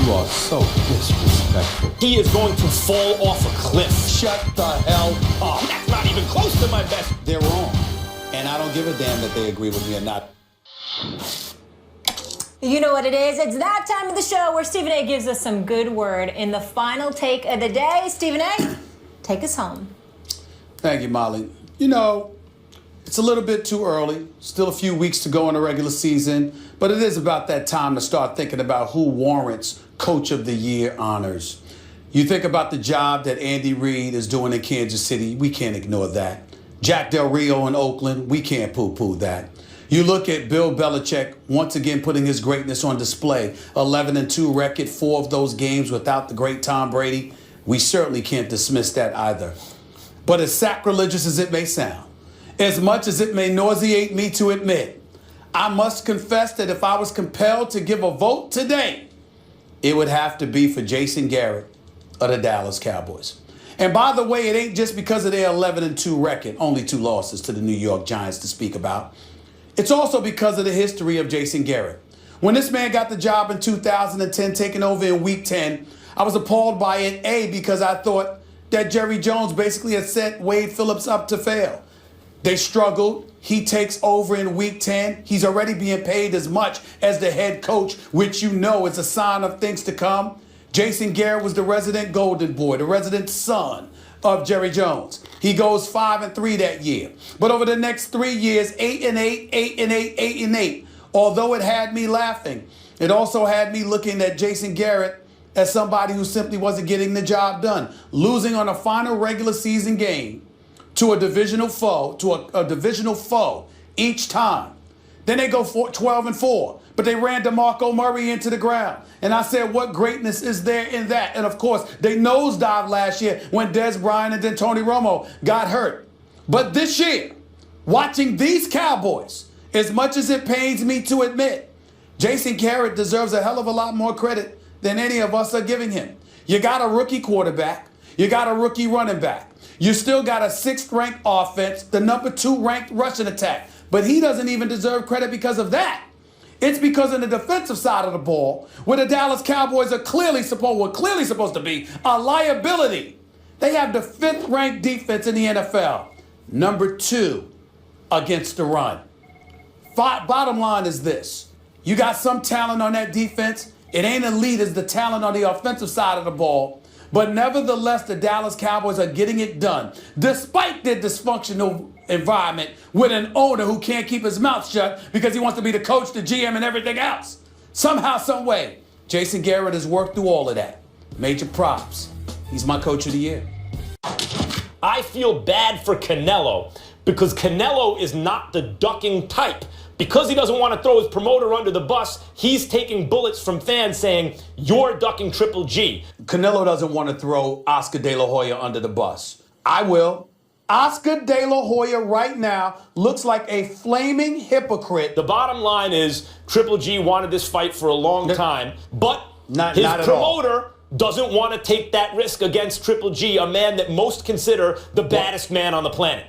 You are so disrespectful. He is going to fall off a cliff. Shut the hell up. That's not even close to my best. They're wrong. And I don't give a damn that they agree with me or not. You know what it is? It's that time of the show where Stephen A. gives us some good word in the final take of the day. Stephen A., take us home. Thank you, Molly. You know, it's a little bit too early. Still a few weeks to go in the regular season. But it is about that time to start thinking about who warrants Coach of the Year honors. You think about the job that Andy Reid is doing in Kansas City. We can't ignore that. Jack Del Rio in Oakland. We can't poo-poo that. You look at Bill Belichick once again putting his greatness on display. 11-2 record, 4 of those games without the great Tom Brady. We certainly can't dismiss that either. But as sacrilegious as it may sound, as much as it may nauseate me to admit, I must confess that if I was compelled to give a vote today, it would have to be for Jason Garrett of the Dallas Cowboys. And by the way, it ain't just because of their 11-2 record, only 2 losses to the New York Giants to speak about. It's also because of the history of Jason Garrett. When this man got the job in 2010, taking over in Week 10, I was appalled by it, A, because I thought that Jerry Jones basically had set Wade Phillips up to fail. They struggled. He takes over in Week 10. He's already being paid as much as the head coach, which you know is a sign of things to come. Jason Garrett was the resident golden boy, the resident son of Jerry Jones. He goes 5-3 that year. But over the next 3 years, 8-8, 8-8, 8-8. Although it had me laughing, it also had me looking at Jason Garrett as somebody who simply wasn't getting the job done. Losing on a final regular season game to a divisional foe, a divisional foe each time. Then they go 12-4, but they ran DeMarco Murray into the ground. And I said, what greatness is there in that? And of course, they nosedived last year when Des Bryant and then Tony Romo got hurt. But this year, watching these Cowboys, as much as it pains me to admit, Jason Garrett deserves a hell of a lot more credit than any of us are giving him. You got a rookie quarterback. You got a rookie running back. You still got a 6th-ranked offense, the number 2 ranked rushing attack. But he doesn't even deserve credit because of that. It's because on the defensive side of the ball, where the Dallas Cowboys are clearly supposed to be a liability. They have the 5th-ranked defense in the NFL, number 2 against the run. Bottom line is this. You got some talent on that defense. It ain't elite as the talent on the offensive side of the ball. But nevertheless, the Dallas Cowboys are getting it done, despite their dysfunctional environment with an owner who can't keep his mouth shut because he wants to be the coach, the GM, and everything else. Somehow, some way, Jason Garrett has worked through all of that. Major props. He's my coach of the year. I feel bad for Canelo because Canelo is not the ducking type. Because he doesn't want to throw his promoter under the bus, he's taking bullets from fans saying, you're ducking Triple G. Canelo doesn't want to throw Oscar De La Hoya under the bus. I will. Oscar De La Hoya right now looks like a flaming hypocrite. The bottom line is Triple G wanted this fight for a long time, but his promoter doesn't want to take that risk against Triple G, a man that most consider the baddest man on the planet.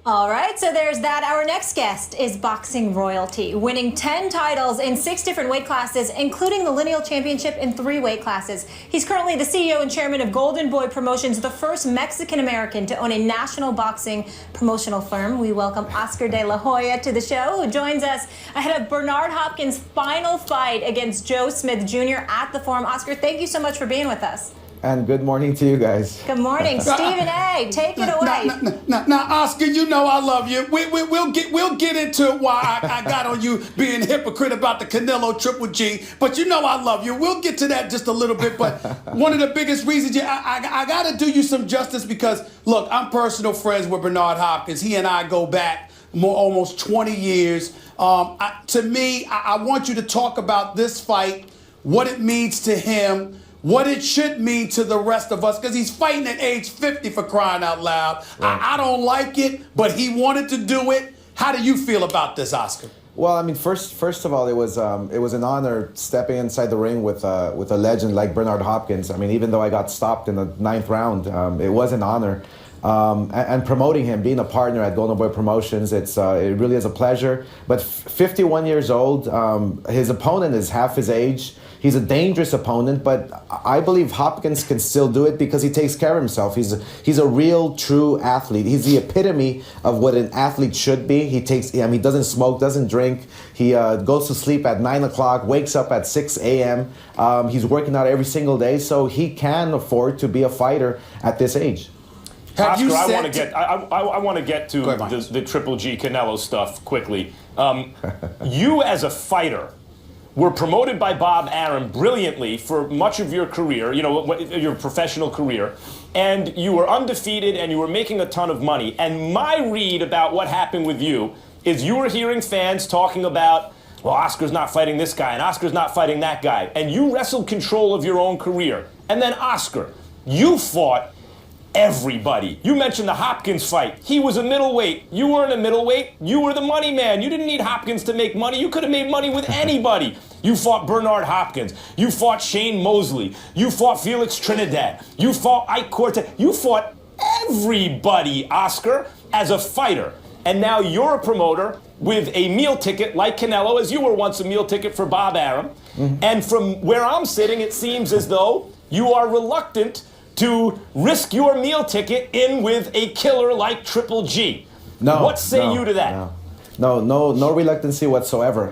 All right, so there's that. Our next guest is boxing royalty, winning 10 titles in 6 different weight classes, including the lineal championship in 3 weight classes. He's currently the CEO and chairman of Golden Boy Promotions, the first Mexican-American to own a national boxing promotional firm. We welcome Oscar De La Hoya to the show, who joins us ahead of Bernard Hopkins' final fight against Joe Smith Jr. at the Forum. Oscar, thank you so much for being with us. And good morning to you guys. Good morning. Stephen A., take it away. Now, Oscar, you know I love you. We'll get into why I got on you being a hypocrite about the Canelo Triple G, but you know I love you. We'll get to that just a little bit, but one of the biggest reasons, I got to do you some justice because, look, I'm personal friends with Bernard Hopkins. He and I go back almost 20 years. To me, I want you to talk about this fight, what it means to him, what it should mean to the rest of us, because he's fighting at age 50 for crying out loud. Right. I don't like it, but he wanted to do it. How do you feel about this, Oscar? Well, I mean, first of all, it was an honor stepping inside the ring with a legend like Bernard Hopkins. I mean, even though I got stopped in the 9th round, it was an honor. and promoting him, being a partner at Golden Boy Promotions. It really is a pleasure. But 51 years old, his opponent is half his age. He's a dangerous opponent, but I believe Hopkins can still do it because he takes care of himself. He's a real, true athlete. He's the epitome of what an athlete should be. He doesn't smoke, doesn't drink. He goes to sleep at 9 o'clock, wakes up at 6 a.m. He's working out every single day, so he can afford to be a fighter at this age. Oscar, I want to get to the Triple G Canelo stuff quickly. You as a fighter were promoted by Bob Arum brilliantly for much of your career, your professional career, and you were undefeated and you were making a ton of money. And my read about what happened with you is you were hearing fans talking about, well, Oscar's not fighting this guy and Oscar's not fighting that guy. And you wrestled control of your own career. And then Oscar, you fought everybody. You mentioned the Hopkins fight. He was a middleweight. You weren't a middleweight. You were the money man. You didn't need Hopkins to make money. You could have made money with anybody. You fought Bernard Hopkins. You fought Shane Mosley. You fought Felix Trinidad. You fought Ike Cortez. You fought everybody, Oscar, as a fighter. And now you're a promoter with a meal ticket like Canelo, as you were once a meal ticket for Bob Arum. Mm-hmm. And from where I'm sitting, it seems as though you are reluctant to risk your meal ticket in with a killer like Triple G. What say you to that? No reluctancy whatsoever.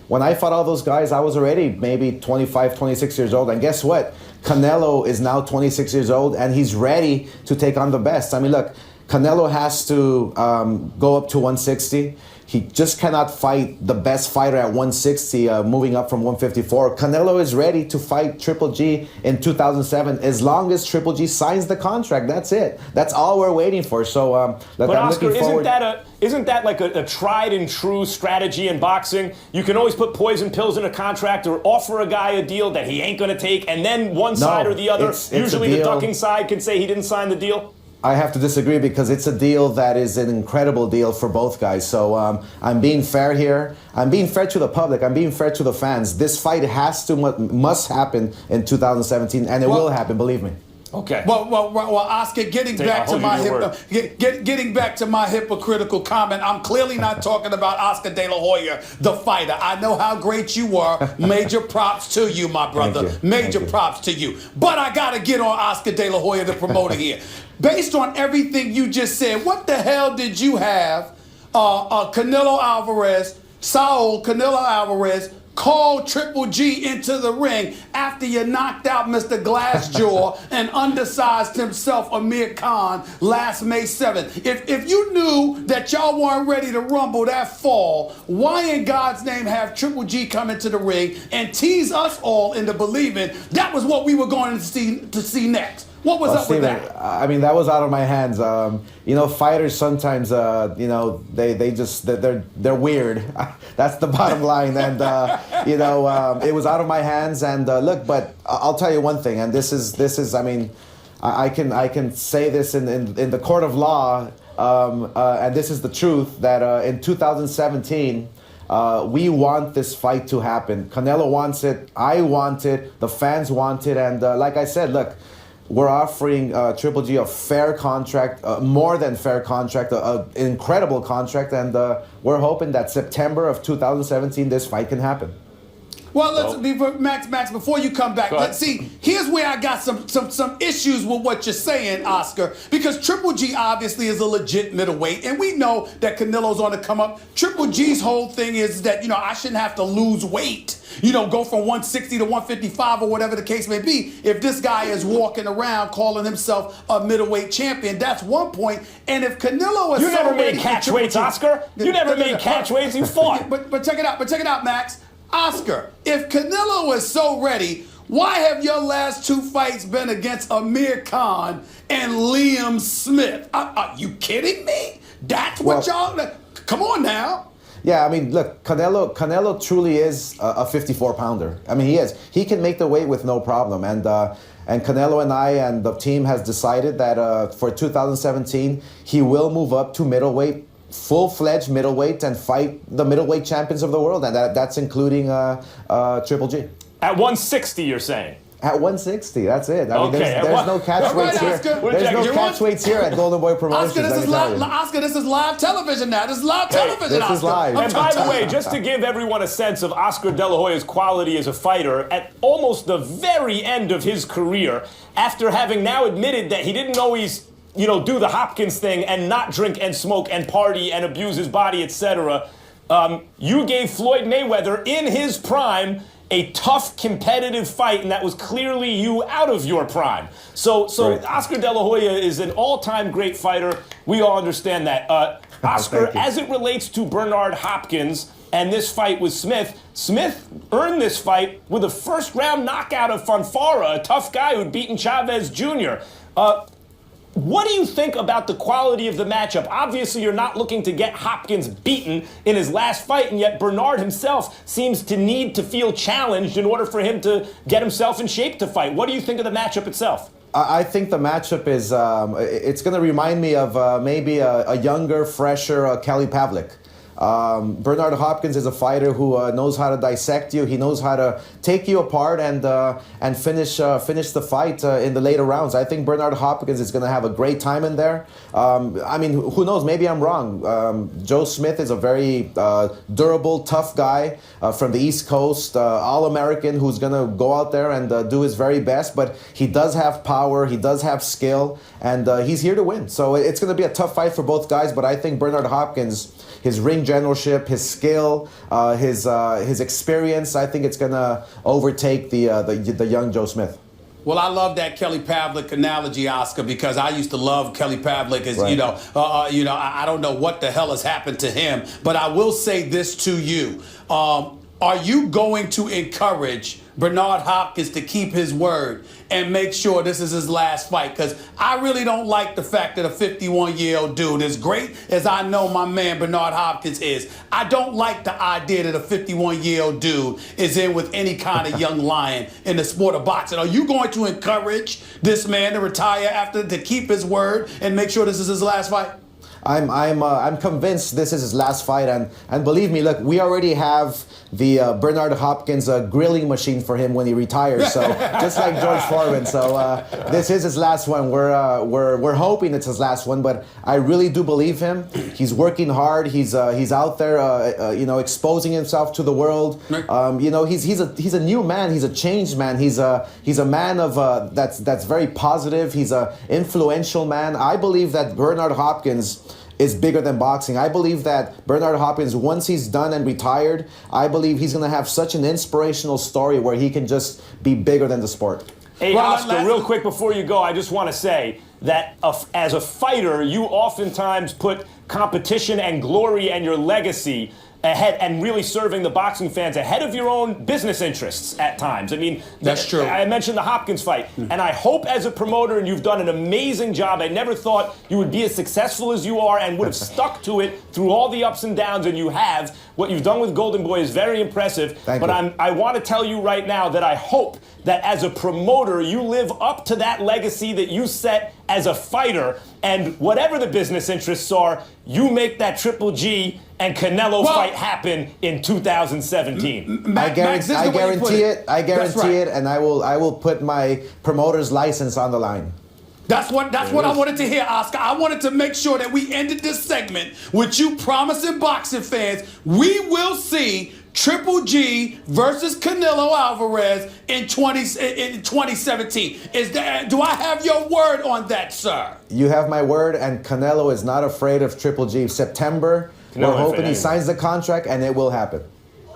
When I fought all those guys, I was already maybe 25, 26 years old. And guess what? Canelo is now 26 years old, and he's ready to take on the best. I mean, look, Canelo has to go up to 160. He just cannot fight the best fighter at 160, moving up from 154. Canelo is ready to fight Triple G in 2007 as long as Triple G signs the contract. That's it. That's all we're waiting for. So, look, but I'm Oscar, looking forward. Isn't that like a tried and true strategy in boxing? You can always put poison pills in a contract or offer a guy a deal that he ain't going to take, and then one side or the other, usually the ducking side, can say he didn't sign the deal? I have to disagree because it's a deal that is an incredible deal for both guys. So I'm being fair here. I'm being fair to the public. I'm being fair to the fans. This fight must happen in 2017, and it will happen, believe me. Okay. Well, Oscar, getting back to my hypocritical comment, I'm clearly not talking about Oscar De La Hoya, the fighter. I know how great you are. Major props to you, my brother. Major props to you. But I got to get on Oscar De La Hoya, the promoter here. Based on everything you just said, what the hell did you have Canelo Alvarez, Saul Canelo Alvarez, called Triple G into the ring after you knocked out Mr. Glassjaw and undersized himself, Amir Khan, last May 7th? If you knew that y'all weren't ready to rumble that fall, why in God's name have Triple G come into the ring and tease us all into believing that was what we were going to see next? What was up Steven, with that? I mean, that was out of my hands. Fighters sometimes, they're weird. That's the bottom line. And it was out of my hands. And look, but I'll tell you one thing. And this is. I mean, I can say this in the court of law. And this is the truth that in 2017. We want this fight to happen. Canelo wants it. I want it. The fans want it. And like I said, look. We're offering Triple G a fair contract, more than fair contract, an incredible contract, and we're hoping that September of 2017 this fight can happen. Well, Max, before you come back, let's see. Here's where I got some issues with what you're saying, Oscar, because Triple G obviously is a legit middleweight, and we know that Canelo's on the come up. Triple G's whole thing is that, I shouldn't have to lose weight, go from 160 to 155 or whatever the case may be. If this guy is walking around calling himself a middleweight champion, that's one point. And if Canelo is You never made catch weights, Oscar. You never made catch weights. You fought. But check it out, Max. Oscar, if Canelo is so ready, why have your last two fights been against Amir Khan and Liam Smith? Are you kidding me? That's what y'all... Come on now. Yeah, I mean, look, Canelo truly is a 54-pounder. I mean, he is. He can make the weight with no problem. And Canelo and I and the team has decided that for 2017, he will move up to middleweight, full-fledged middleweight, and fight the middleweight champions of the world, and that's including Triple G. At 160, you're saying? At 160, that's it. I mean, Okay, there's no catch All right, weights here. Oscar. There's no You catch want- weights here at Golden Boy Promotions. Oscar, let me tell you. this is live television now. This is live television, this Oscar. is live. I'm And by trying the to- way, just to give everyone a sense of Oscar De La Hoya's quality as a fighter, at almost the very end of his career, after having now admitted that he didn't always, do the Hopkins thing and not drink and smoke and party and abuse his body, etc., you gave Floyd Mayweather in his prime a tough, competitive fight, and that was clearly you out of your prime. So Right. Oscar De La Hoya is an all-time great fighter. We all understand that. Oscar, Thank you. as it relates to Bernard Hopkins and this fight with Smith, Smith earned this fight with a first-round knockout of Fonfara, a tough guy who'd beaten Chavez Jr. What do you think about the quality of the matchup? Obviously, you're not looking to get Hopkins beaten in his last fight, and yet Bernard himself seems to need to feel challenged in order for him to get himself in shape to fight. What do you think of the matchup itself? I think the matchup is, it's going to remind me of maybe a younger, fresher Kelly Pavlik. Bernard Hopkins is a fighter who knows how to dissect you. He knows how to take you apart and finish the fight in the later rounds. I think Bernard Hopkins is going to have a great time in there. I mean, who knows? Maybe I'm wrong. Joe Smith is a very durable, tough guy from the East Coast, All-American who's going to go out there and do his very best. But he does have power. He does have skill, and he's here to win. So it's going to be a tough fight for both guys. But I think Bernard Hopkins, his ring generalship, his skill, his experience, I think it's gonna overtake the young Joe Smith. Well, I love that Kelly Pavlik analogy, Oscar, because I used to love Kelly Pavlik. As Right. I don't know what the hell has happened to him, but I will say this to you: are you going to encourage Bernard Hopkins to keep his word and make sure this is his last fight? Because I really don't like the fact that a 51-year-old dude, as great as I know my man Bernard Hopkins is, I don't like the idea that a 51-year-old dude is in with any kind of young lion in the sport of boxing. Are you going to encourage this man to retire to keep his word and make sure this is his last fight? I'm convinced this is his last fight, and believe me, look, we already have the Bernard Hopkins grilling machine for him when he retires. So just like George Foreman. So this is his last one. We're hoping it's his last one, but I really do believe him. He's working hard. He's out there, exposing himself to the world. He's a new man. He's a changed man. He's a man of that's very positive. He's a influential man. I believe that Bernard Hopkins is bigger than boxing. I believe that Bernard Hopkins, once he's done and retired, I believe he's going to have such an inspirational story where he can just be bigger than the sport. Hey, Well, Oscar, real quick before you go, I just want to say that as a fighter, you oftentimes put competition and glory and your legacy ahead, and really serving the boxing fans ahead of your own business interests at times. I mean, That's true. I mentioned the Hopkins fight, and I hope as a promoter, and you've done an amazing job. I never thought you would be as successful as you are and would have stuck to it through all the ups and downs, and you have. What you've done with Golden Boy is very impressive. Thank but you. I want to tell you right now that I hope that as a promoter, you live up to that legacy that you set as a fighter, and whatever the business interests are, you make that Triple G and Canelo fight happen in 2017. I guarantee it. I guarantee it, and I will put my promoter's license on the line. That's what I wanted to hear, Oscar. I wanted to make sure that we ended this segment with you promising boxing fans we will see Triple G versus Canelo Alvarez in 2017. Do I have your word on that, sir? You have my word, and Canelo is not afraid of Triple G. September, we're hoping he signs the contract, and it will happen.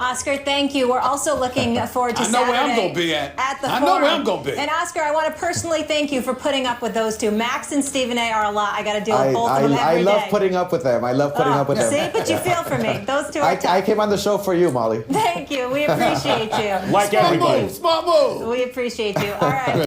Oscar, thank you. We're also looking forward to Saturday. I know where I'm going to be at. The I know Forum. where I'm going to be. And Oscar, I want to personally thank you for putting up with those two. Max and Stephen A. are a lot. I got to deal with both of them every I love day. putting up with them. I love putting up with them. See, but you feel for me. Those two are tough. I came on the show for you, Molly. Thank you. We appreciate you. Like everybody. Smart move. We appreciate you. All right.